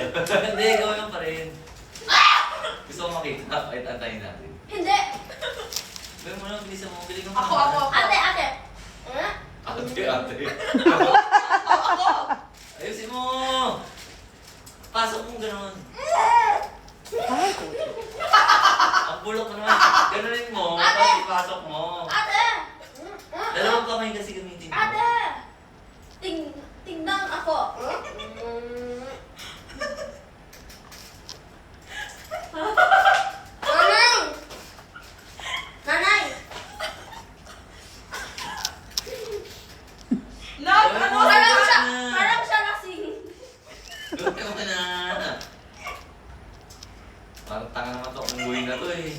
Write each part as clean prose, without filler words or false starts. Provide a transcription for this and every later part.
Hindi, gawin mo pa rin. Gusto ko makita, kahit antayin natin. Hindi. Gawin mo lang, bilisan mo. Bili ka Ako. Ate, ate. Eh? Ate. Ako. Ayusin mo! Pasok mo gano'n. Ang bulok mo naman. Ganonin mo, tapos ipasok mo. Ate. Dalawang kamay kasi gamitin mo. Ate. Tignan ako. Nanay! Nanay! Parang siya lasing. Gawin mo na. Parang tanga naman to. Ang buhay na to eh.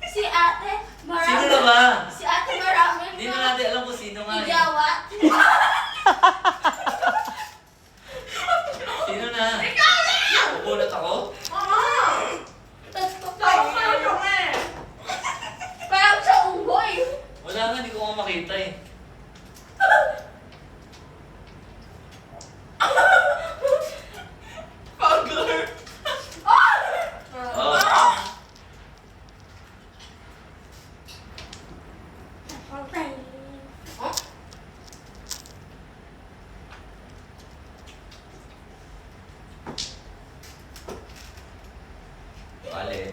Si ate, marami. Sino na ba? Si ate marami na. Hindi na natin alam kung sino nga eh. Igawat. Sino na? Upunat ako? Parang siya unggoy. Wala nga, hindi ko nga makita eh. Pagler. Oh.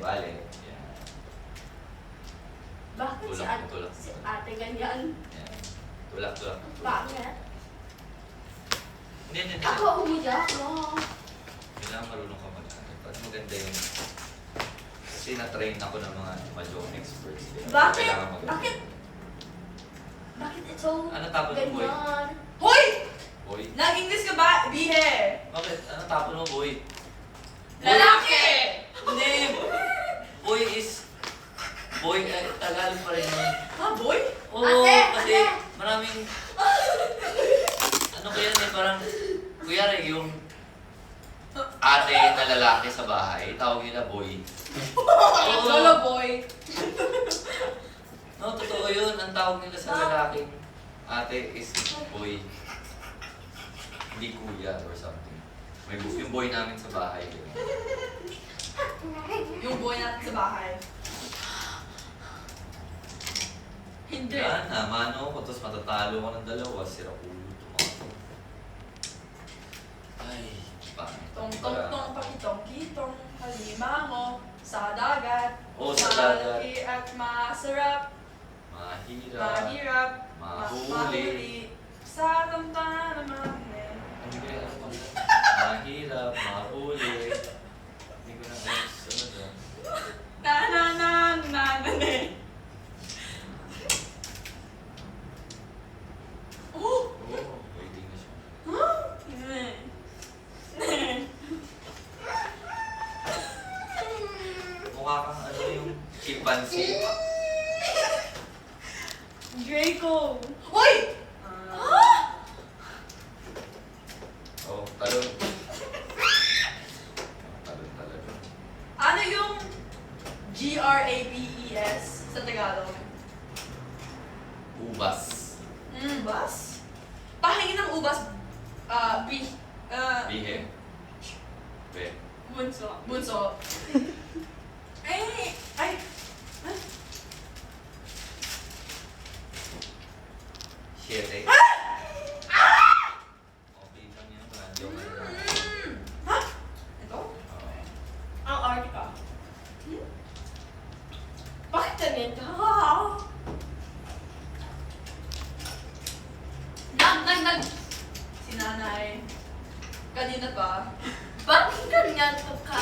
Bale. Yan. Bakit Tulak. si ate ganyan? Yan. Tulak. Bakit? Hindi. Ako umiyak no. Kailangan marunong ka mag-aral. Mas maganda yung... Kasi na-train ako ng mga mahjong experts. Bakit? Kailangan mag-aral. Bakit ito Ano tapon mo, boy? ganyan? Hoy! Boy? Nag-English ka ba? Bihe. Bakit? Ano tapon mo, boy? Lalaki! Hindi! Boy is... Boy, Tagalog pa rin yun. Ha, boy? Oo, Ate, kasi ate. maraming... Ano kaya eh, parang... Kuyari, yung... Ate na lalaki sa bahay, tawag nila boy. Oo. Lolo boy. No, totoo yun. Ang tawag nila sa lalaking ate is boy. Hindi kuya or something. Yung boy namin sa bahay. Yung boy natin sa bahay. Hindi. Yan na, mano ko, tapos matatalo ko ng dalawa, sira ulo ito mga to. Ay, pangit. Tong pakitong kitong halimango sa dagat. Oo, sa dagat. Malaki at masarap. Mahirap. Mahirap. Mahuli. Sa tampa naman eh. Ano ba yan? Mahirap, mahuli. Hindi ko na alam sa ano doon. Na Oh! Oo, waiting na siya. Mukha kang ano yung chimpanzee. Draco! Hoy! Oh, talon. Talon talaga. Ano yung GRABES sa Tagalog? Ubas. Ubas? Pahingin ng ubas, Bihe. Be. bunso. Ay! Siyete. Okay lang yan. Radyo ka na. Ha? Ito? Oo. Ang arte ka. Bakit ganito? Nag! Si nanay. Kanina pa. Bakit ganyan to ka?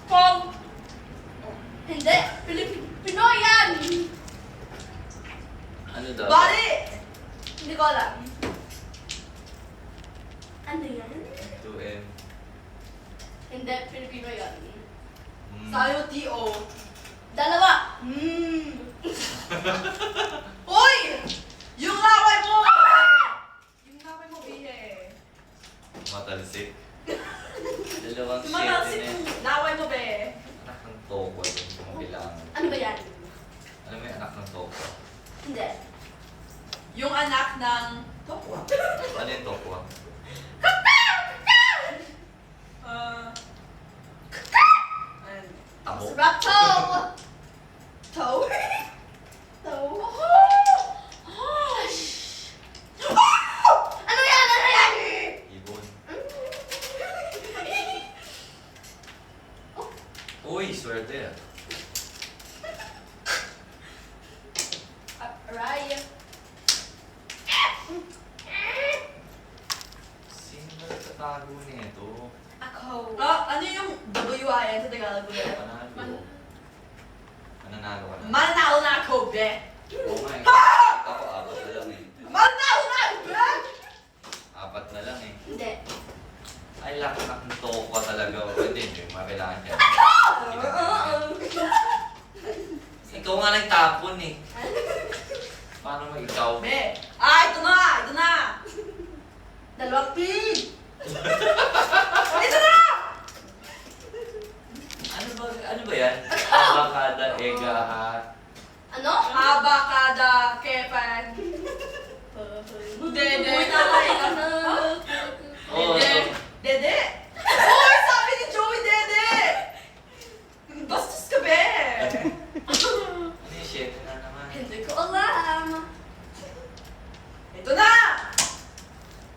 Pong! Hindi. Pinoy yan! Ano daw? Bali! Hindi ko alam. Ano yan? 2M. Hindi. Pilipino yan. Sayo T.O. Dalawa. Hoy! Yung laway mo! Yung laway mo, bihe. Matalsik. Dalawang Sumatalsik siyete na. yung laway mo, be. Anak ng toko yung kumabilangan. Ano ba yan? Alam mo yung anak ng toko? Hindi. Yung anak ng... Toko. Ano yung tokwa? Ayan. Tamo? Sarap toe. Toe? Toe? Ano yan? Ano yan? Ibon. Uy, swerte ah. Raya. Sino ba nagtatago nito? Ako. Ano yung W-I-N sa Tagalog ulit? Panalo. Mananalo ka na. Mananalo na ako, be! Oo nga eh. Ako, apat na lang eh. Mananalo na ako, be! Apat na lang eh. Hindi. Ay, laknak ng tokwa talaga. Hindi, hindi. Makailangan ka. Ikaw nga nagtapon eh. Paano mo ikaw? Be! Ito na! Ito na! Dalawang P. Ito na! Ano ba yan? Avocado, ega, ha? Ano? Abakada, kepan. Dede. Uy, tatay ka na. Oo. Dede. Dede! Uy, sabi ni Joey, Dede! Bastos ka, be! Ano yung shit na naman? Hindi ko alam. Ito na!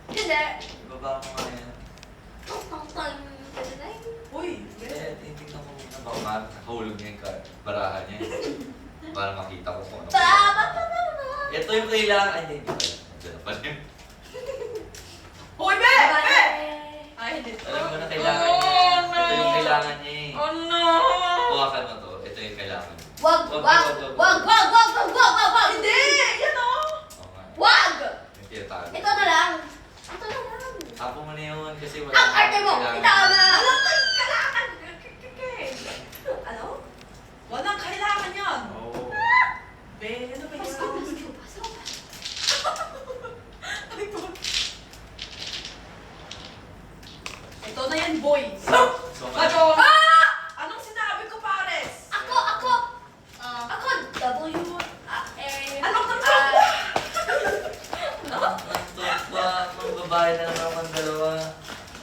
Hindi. Ibaba mo nga yan. Uy, be. Tingnan ko muna. Baka nakahulog niya yung barahan niya. Para makita ko kung ano. Ito yung kailangan. Ay, hindi pala. Diyan na pala yun. Uy, be! Be! Ay, hindi. Alam mo na kailangan niya. Ito yung kailangan niya eh. Oh, no! Hawakan mo to. Ito yung kailangan. Wag, wag. Hindi! Yan o! Oo nga. Wag! Yung tinatago. Ito na lang. Ito na lang. Tapo mo na yun kasi wala Ang arte mo. kailangan. Itaw na. Walang kailangan! Ano? Walang kailangan yan! Oo. Be, ano ba Pasok, yan? pasok. Ay, po. Ito na yan, boy! So, Ano? Anong sinabi ko, pares? Ako. Ako. W. A. Anong I. totoo? Nantok pa. Mga babae na naman ang dalawa.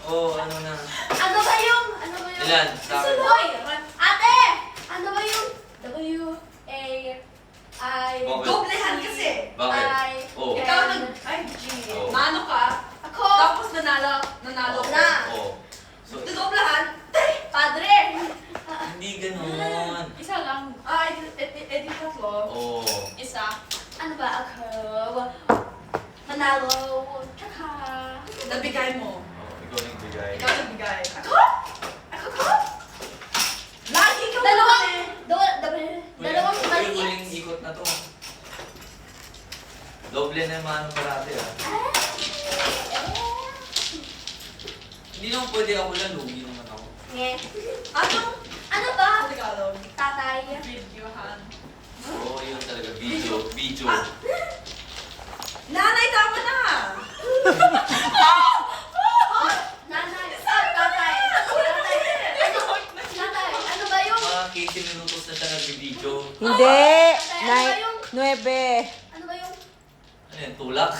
Oo, ano na. Ano ba yung? Ilan? Sa akin. Boy! Ate! Ano ba yung? W. A. I. Bakit? Doblehan kasi. Bakit? I. Oo. Ikaw nag... Ay, G. Oo. Mano ka? Ako. Tapos nanalo ko. Na. Oo. So, Dodoblahan? Padre! hindi ganun. Isa lang. Edi tatlo. Oo. Isa. Ano ba ako? Manalo. Tsaka. Nabigay mo. Oo, ikaw nagbigay. Ikaw nagbigay. Ako? Ako? Lagi ka Dalawang. eh. Dalawang Uy, maliit. huling ikot na to. Doble na yung manong parate ah. Hindi naman pwede ako lang, lugi naman ako. Nge. Anong? Ano ba? Sa Tagalog? Tatay. Videohan. Oo, yun talaga. Video. Nanay, tama na! Nanay. Tatay. Ano? Tatay. Ano ba yung? Mga 15 minutos na siya nag-video. Hindi. Ano ba yung? 9. Ano ba yung? Ano yan, tulak?